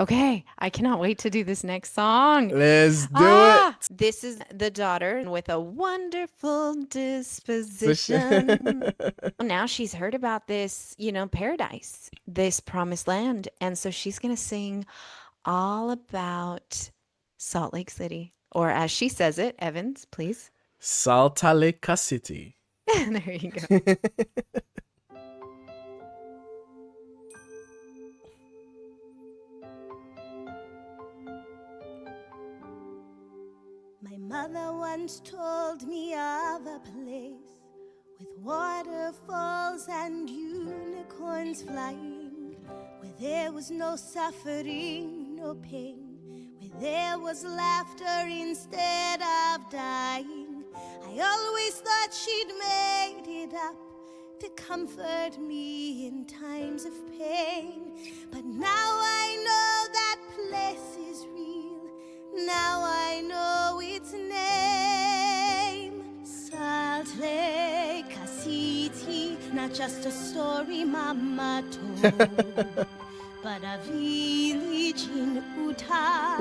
Okay, I cannot wait to do this next song. Let's do it. This is the daughter with a wonderful So disposition. Now she's heard about this, paradise, this promised land. And so she's going to sing all about Salt Lake City. Or as she says it, Evans, please. Sal Tlay City. There you go. My mother once told me of a place with waterfalls and unicorns flying, where there was no suffering, no pain, where there was laughter instead of dying. I always thought she'd made it up to comfort me in times of pain, but now I know that place is real. Now I know its name. Salt Tlay City, not just a story Mama told, but a village in Utah,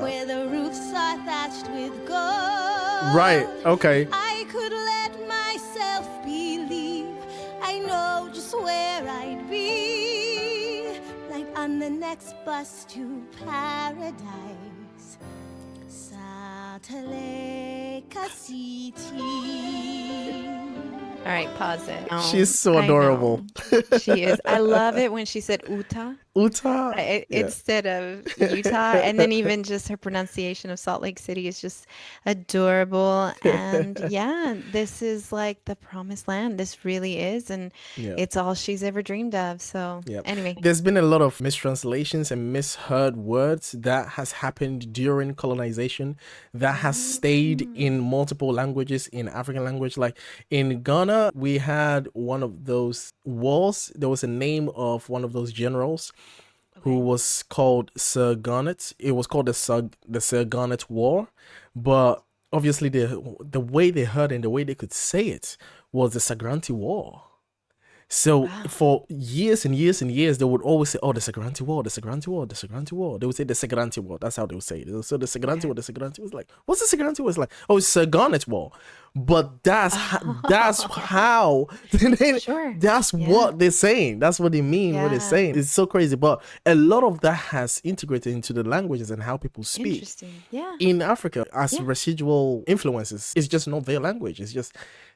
where the roofs are thatched with gold. Right, okay. I could let myself believe I know just where I'd be, like on the next bus to paradise. Salt Tlay City. All right, pause it. She's so adorable. She is. I love it when she said Utah. Utah. Instead of Utah. And then even just her pronunciation of Salt Lake City is just adorable. And yeah, this is like the promised land. This really is. And it's all she's ever dreamed of. So anyway. There's been a lot of mistranslations and misheard words that has happened during colonization that has stayed in multiple languages in African language. Like in Ghana, we had one of those wars. There was a name of one of those generals who was called Sir Garnet. It was called the Sir Garnet War, but obviously the way they heard and the way they could say it was the Sagranti War. So for years and years and years, they would always say, "Oh, the Sagranti War, the Sagranti War, the Sagranti War." They would say the Sagranti War. That's how they would say it. So the Sagranti War, the Sagranti was like, "What's the Sagranti War?" It's like, "Oh, it's Sir Garnet War." But that's how that's what they're saying. That's what they mean. What they're saying. It's so crazy. But a lot of that has integrated into the languages and how people speak. Interesting. Yeah. In Africa, as residual influences, it's just not their language. It's just.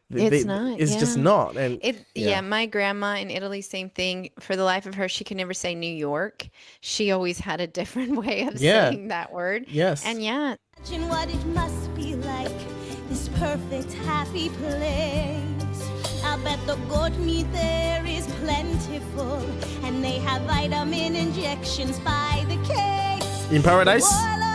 It's just not. And my grandma in Italy, same thing. For the life of her, she could never say New York. She always had a different way of saying that word. Yes. And imagine what it must be like, this perfect happy place. I bet the goat meat there is plentiful, and they have vitamin injections by the case. In paradise?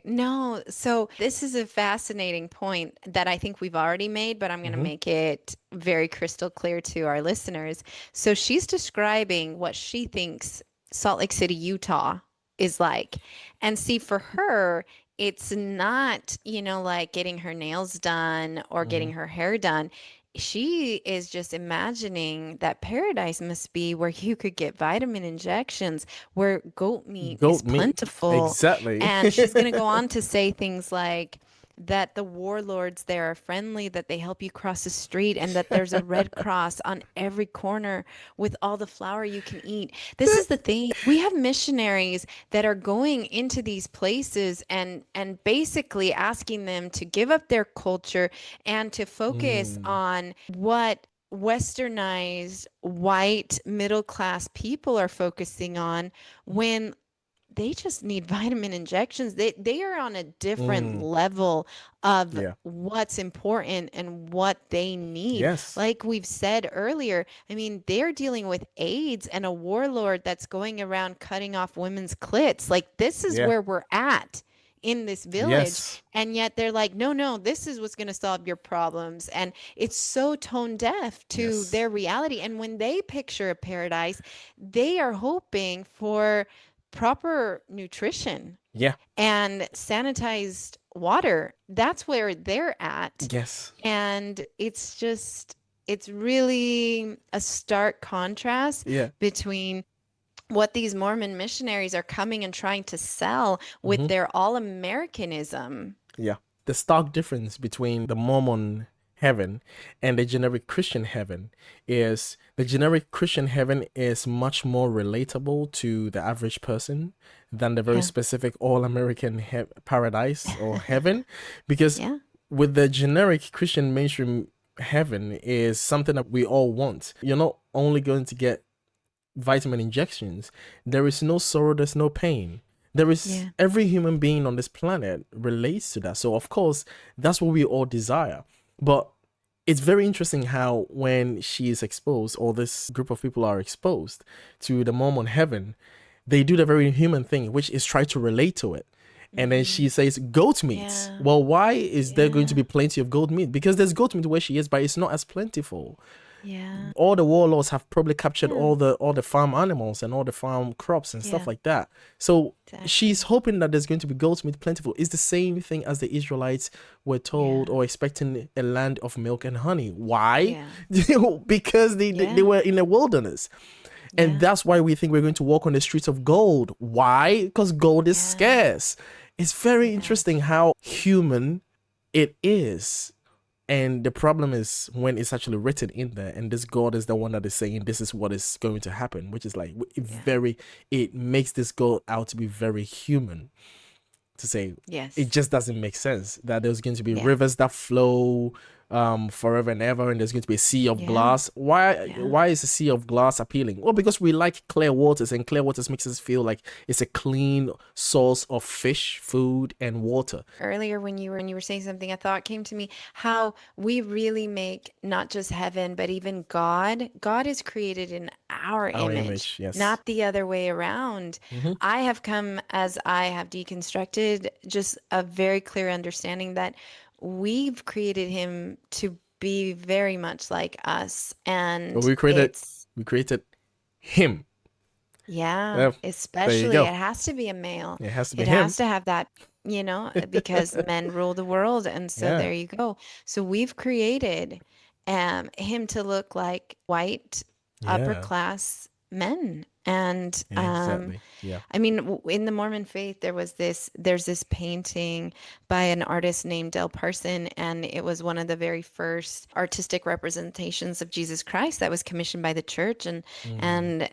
No, so this is a fascinating point that I think we've already made, but I'm going to make it very crystal clear to our listeners. So she's describing what she thinks Salt Lake City, Utah is like. And see, for her, it's not, like getting her nails done or getting her hair done. She is just imagining that paradise must be where you could get vitamin injections, where goat meat is plentiful. Exactly. And she's going to go on to say things like that the warlords there are friendly, that they help you cross the street, and that there's a Red Cross on every corner with all the flour you can eat. This is the thing. We have missionaries that are going into these places and basically asking them to give up their culture and to focus on what westernized white middle class people are focusing on, when they just need vitamin injections. They are on a different level of what's important and what they need. Yes. Like we've said earlier, I mean, they're dealing with AIDS and a warlord that's going around cutting off women's clits. Like this is where we're at in this village. And yet they're like, no, this is what's going to solve your problems. And it's so tone deaf to their reality. And when they picture a paradise, they are hoping for proper nutrition and sanitized water. That's where they're at. Yes. And it's really a stark contrast between what these Mormon missionaries are coming and trying to sell with Hmm. their all-Americanism. Yeah. The stark difference between the Mormon heaven and the generic Christian heaven is the generic Christian heaven is much more relatable to the average person than the very Yeah. specific all-American paradise or heaven, because Yeah. with the generic Christian mainstream heaven is something that we all want. You're not only going to get vitamin injections. There is no sorrow, there's no pain. There is Yeah. every human being on this planet relates to that. So of course, that's what we all desire. But it's very interesting how when she is exposed, or this group of people are exposed to the Mormon heaven, they do the very human thing, which is try to relate to it. And then she says, goat meat. Yeah. Well, why is there going to Yeah. be plenty of goat meat? Because there's goat meat where she is, but it's not as plentiful. Yeah. All the warlords have probably captured Yeah. all the farm animals and all the farm crops and stuff Yeah. like that. So Exactly. she's hoping that there's going to be goat's meat plentiful. It's the same thing as the Israelites were told Yeah. or expecting a land of milk and honey. Why? Yeah. Because they Yeah. were in a wilderness. And Yeah. that's why we think we're going to walk on the streets of gold. Why? Because gold is Yeah. scarce. It's very Yeah. interesting how human it is. And the problem is when it's actually written in there, and this God is the one that is saying this is what is going to happen, which is like it makes this God out to be very human. To say Yes. it just doesn't make sense that there's going to be Yeah. rivers that flow forever and ever, and there's going to be a sea of Yeah. glass. Why Yeah. why is a sea of glass appealing? Well, because we like clear waters, and clear waters makes us feel like it's a clean source of fish, food, and water. Earlier when you were saying something, a thought came to me how we really make not just heaven, but even God. God is created in our Our image, image, yes. not the other way around. Mm-hmm. I have come as I have deconstructed just a very clear understanding that we've created him to be very much like us. But And we created him. yeah, There you especially go. it has to be a male. It has to be It him. has to have that, because men rule the world. And so Yeah. there you go. So we've created him to look like white upper Yeah. class men. And Exactly. Yeah. I mean, in the Mormon faith, there's this painting by an artist named Del Parson, and it was one of the very first artistic representations of Jesus Christ that was commissioned by the church. And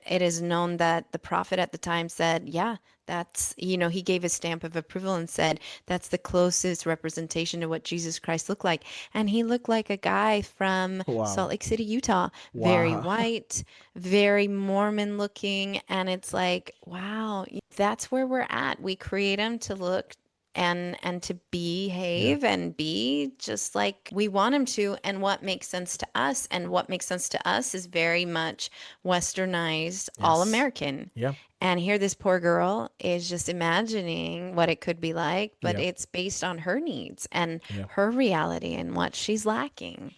it is known that the prophet at the time said, yeah, that's, he gave a stamp of approval and said, that's the closest representation of what Jesus Christ looked like. And he looked like a guy from Wow. Salt Lake City, Utah, very Wow. white, very Mormon looking. And it's like, wow, that's where we're at. We create them to look and to Yeah. behave and be just like we want them to, and what makes sense to us. And what makes sense to us is very much westernized, all Yes. American. Yeah. And here this poor girl is just imagining what it could be like, but Yeah. it's based on her needs and Yeah. her reality and what she's lacking.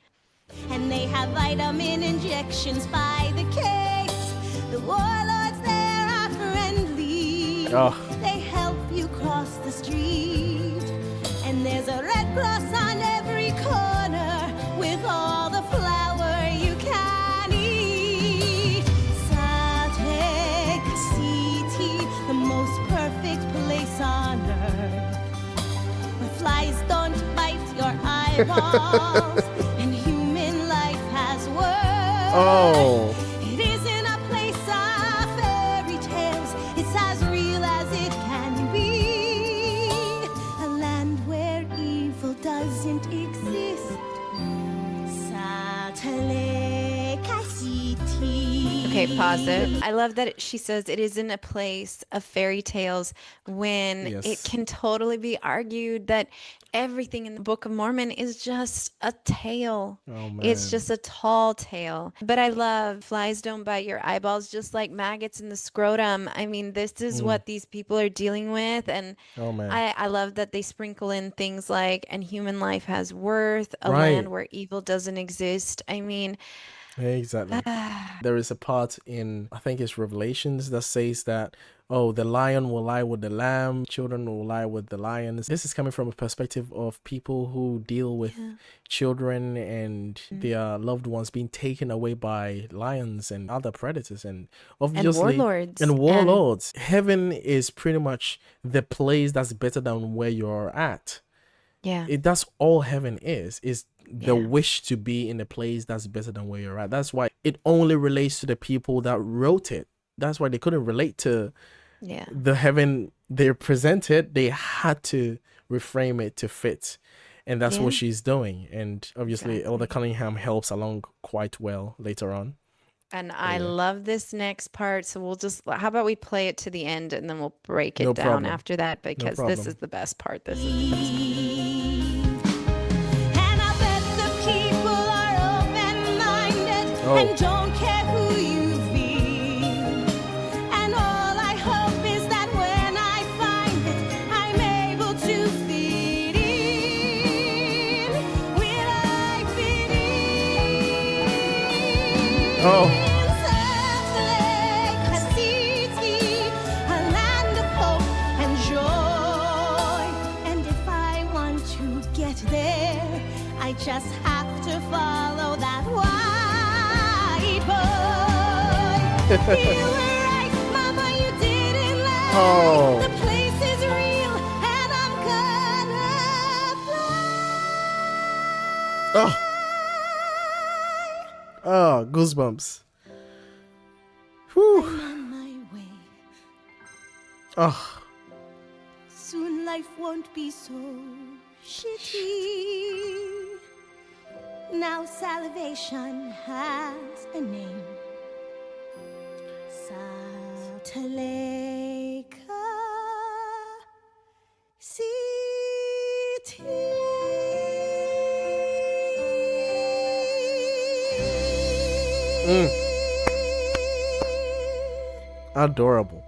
And they have vitamin injections by the case. The warlords there are friendly. Oh. They help you cross the street. And there's a red cross on every corner with all the flour you can eat. Sal Tlay, Siti, the most perfect place on earth, where flies don't bite your eyeballs and human life has worth. Oh. It isn't a place of fairy tales, it's as real as it can be. A land where evil doesn't exist. Sal Tlay, Siti. Okay, pause it. I love that she says it isn't a place of fairy tales when Yes. it can totally be argued that everything in the Book of Mormon is just a tale. Oh, It's man. just a tall tale. But I love flies don't bite your eyeballs, just like maggots in the scrotum. I mean, this is what these people are dealing with. And Oh, man. I love that they sprinkle in things like, and human life has worth, a Right. land where evil doesn't exist. I mean, Exactly. There is a part in, I think it's Revelations, that says that, oh, the lion will lie with the lamb, children will lie with the lions. This is coming from a perspective of people who deal with Yeah. children and their loved ones being taken away by lions and other predators, and And obviously, warlords and and warlords. Heaven is pretty much the place that's better than where you're at. yeah, That's all heaven is the yeah, wish to be in a place that's better than where you're at. That's why it only relates to the people that wrote it. That's why they couldn't relate to yeah, the heaven they presented. They had to reframe it to fit, and that's what yeah, she's doing. And obviously Elder exactly. Cunningham helps along quite well later on. And But I yeah, love this next part, so we'll just, how about we play it to the end and then we'll break no it down problem, after that no because this is problem. the best part. This is the best part. And I bet the people are open-minded and Oh, don't care who you've been. And all I hope is that when I find it, I'm able to fit in. Will I fit in? oh, Sal Tlay, Siti, a land of hope and joy. And if I want to get there, I just have to follow that white boy. You were right, Mama, you didn't lie. oh, The place is real, and I'm gonna oh, fly. oh, goosebumps. Whew. I'm on my way. Oh, Soon life won't be so shitty. Now salvation has a name. Sal Tlay, mm, adorable,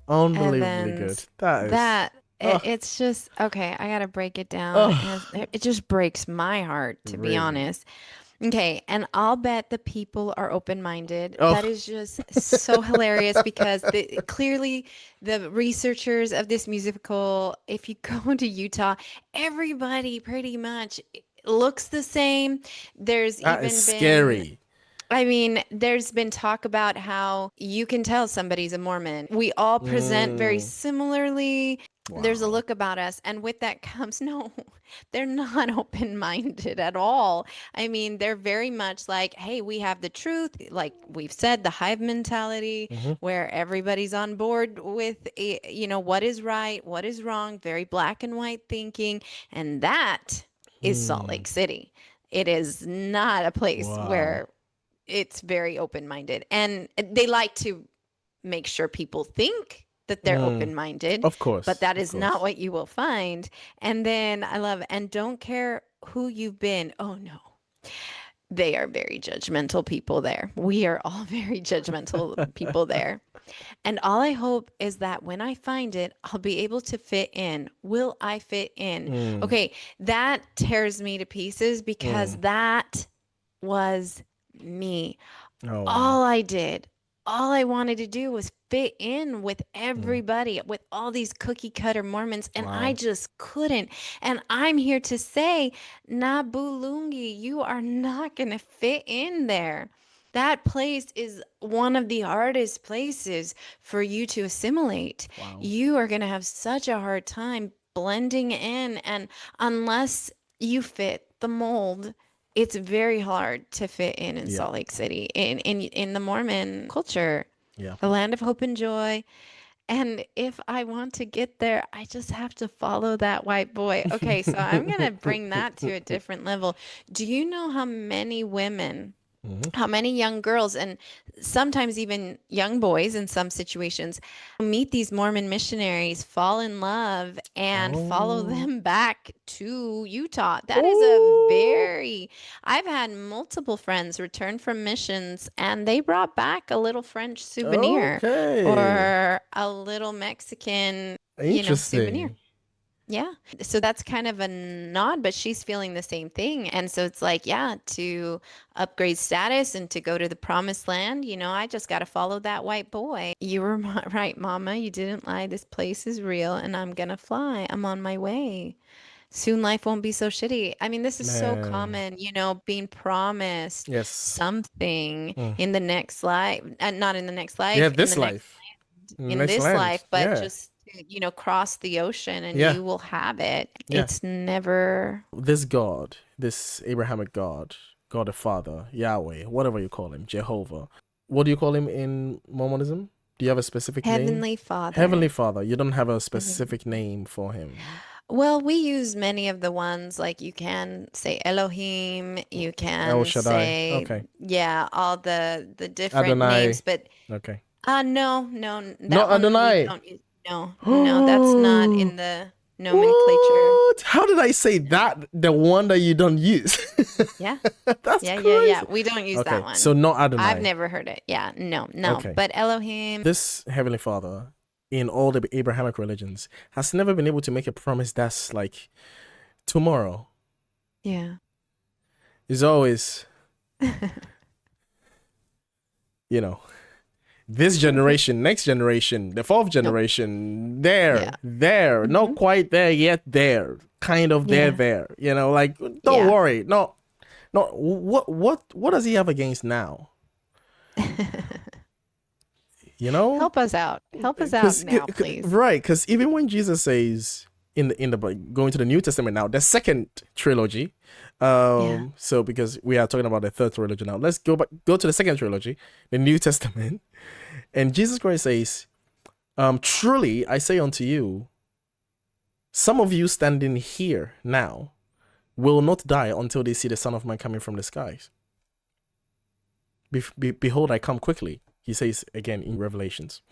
And unbelievably then good. That is, that oh, it's just okay. I gotta break it down, and oh, it just breaks my heart to be really. honest. Okay, and I'll bet the people are open-minded. Oh, That is just so hilarious because clearly the researchers of this musical, if you go to Utah, everybody pretty much looks the same. There's that is even been scary. I mean, there's been talk about how you can tell somebody's a Mormon. We all present very Mm, similarly. There's a wow. look about us, and with that comes no, they're not open-minded at all. I mean, they're very much like, hey, we have the truth. Like we've said, the hive mentality, Hmm. where everybody's on board with, what is right, what is wrong, very black and white thinking. And that is Salt Mm, Lake City. It is not a place wow. where it's very open-minded and they like to make sure people think that they're Mm, open-minded, of but course, that of is not course. what you will find. And then I love and don't care who you've been. Oh no, they are very judgmental people there. We are all very judgmental people there. And all I hope is that when I find it, I'll be able to fit in. Will I fit in? Mm, Okay, that tears me to pieces because mm. that was me. Oh wow. All I did, all I wanted to do was fit in with Mm, everybody, with all these cookie cutter Mormons, and I wow. just couldn't. And I'm here to say, Nabulungi, you are not going to fit in there. That place is one of the hardest places for you to assimilate. Wow. You are going to have such a hard time blending in, and unless you fit the mold, it's very hard to fit in Yeah. Salt Lake City in the Mormon culture, Yeah. the land of hope and joy. And if I want to get there, I just have to follow that white boy. Okay, so I'm gonna bring that to a different level. Do you know Mhm. how many young girls and sometimes even young boys in some situations meet these Mormon missionaries, fall in love, and follow Oh. them back to Utah? That is Oh. I've had multiple friends return from missions and they brought back a little French souvenir Okay. or a little Mexican, souvenir. Interesting. Yeah. So that's kind of a nod, but she's feeling the same thing. And so it's like, yeah, to upgrade status and to go to the promised land, I just got to follow that white boy. You were right, Mama. You didn't lie. This place is real and I'm gonna fly. I'm on my way. Soon life won't be so shitty. I mean, this is so Man. common, being promised Yes. something Mm. in the next life, not in the next Yeah, life, in the this next life. in Next this land. life, but Yeah. just cross the ocean and Yeah. you will have it. Yeah. It's never, This God, this Abrahamic God, God the Father, Yahweh, whatever you call him, Jehovah. What do you call him in Mormonism? Do you have a specific name? Heavenly Heavenly Father. Father. You don't have a Heavenly specific Father. name for him. Well, we use many of the ones like you can say Elohim, you El can Shaddai. say, Okay. yeah, all the different names, Adonai. but Okay. no, Not that one we Adonai. don't use. No, that's not in the nomenclature. What? How did I say that? The one that you don't use? Yeah. That's Yeah. crazy. We don't use that Okay, so one. not I've Adonai. never heard it. Yeah, no. Okay. But Elohim, This Heavenly Father in all the Abrahamic religions has never been able to make a promise that's like tomorrow. yeah. Is always, you know, this generation, next generation, the fourth Nope. generation, Yeah. there, not Hmm. quite there yet, there, kind of Yeah. there, like, don't Yeah. worry. No, what does he have against now? You know? Help us out. Help us out Because now, please. right, because even when Jesus says in the going to the New Testament now, the second trilogy, Yeah. so because we are talking about the third trilogy now, let's go to the second trilogy, the New Testament, and Jesus Christ says, truly I say unto you, some of you standing here now will not die until they see the Son of Man coming from the skies. Behold, I come quickly, he says again in Revelations.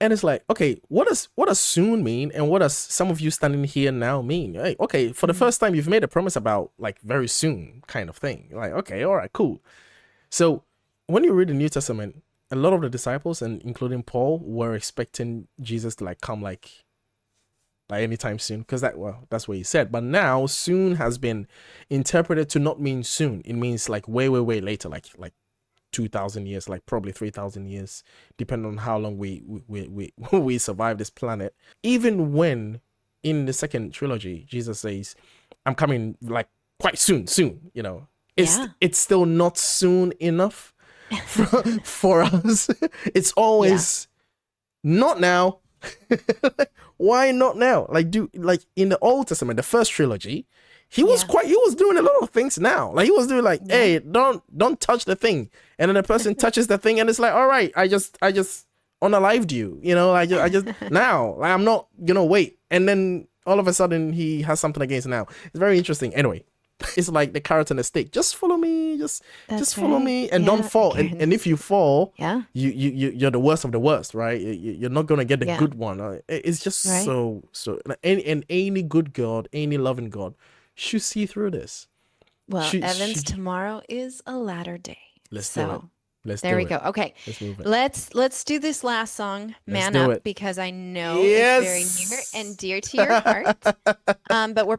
And it's like, okay, what does soon mean, and what does some of you standing here now mean? Hey, okay, for the first time, you've made a promise about like very soon kind of thing. Like, okay, all right, cool. So when you read the New Testament, a lot of the disciples, and including Paul, were expecting Jesus to like come like anytime soon, because that's what he said. But now, soon has been interpreted to not mean soon. It means like way, way, way later, like 2,000 years, like probably 3,000 years, depending on how long we survive this planet. Even when in the second trilogy, Jesus says, I'm coming like quite soon, Yeah. it's still not soon enough for us. It's Yeah. always not now. Why not now? Like in the Old Testament, the first trilogy, he was doing a lot of things now. Like he was doing like, Yeah. hey, don't touch the thing. And then the person touches the thing and it's like, all right, I just unalived you. I just now, like, I'm not gonna wait. And then all of a sudden he has something against now. It's very interesting. Anyway, it's like the carrot and the stick. Just follow me, just follow right. me, and Yeah, don't fall. Karen. And if you fall, Yeah. you're the worst of the worst, right? You're not gonna get the Yeah. good one. It's just Right. so. And any good God, any loving God, should see through this. Well, Evans, Should tomorrow is a latter day. let's do it. So Let's there do we it. go. Okay. Let's move it. Let's do this last song, Let's Man do Up, it. because I know it's very near and Yes. dear to your heart. But we're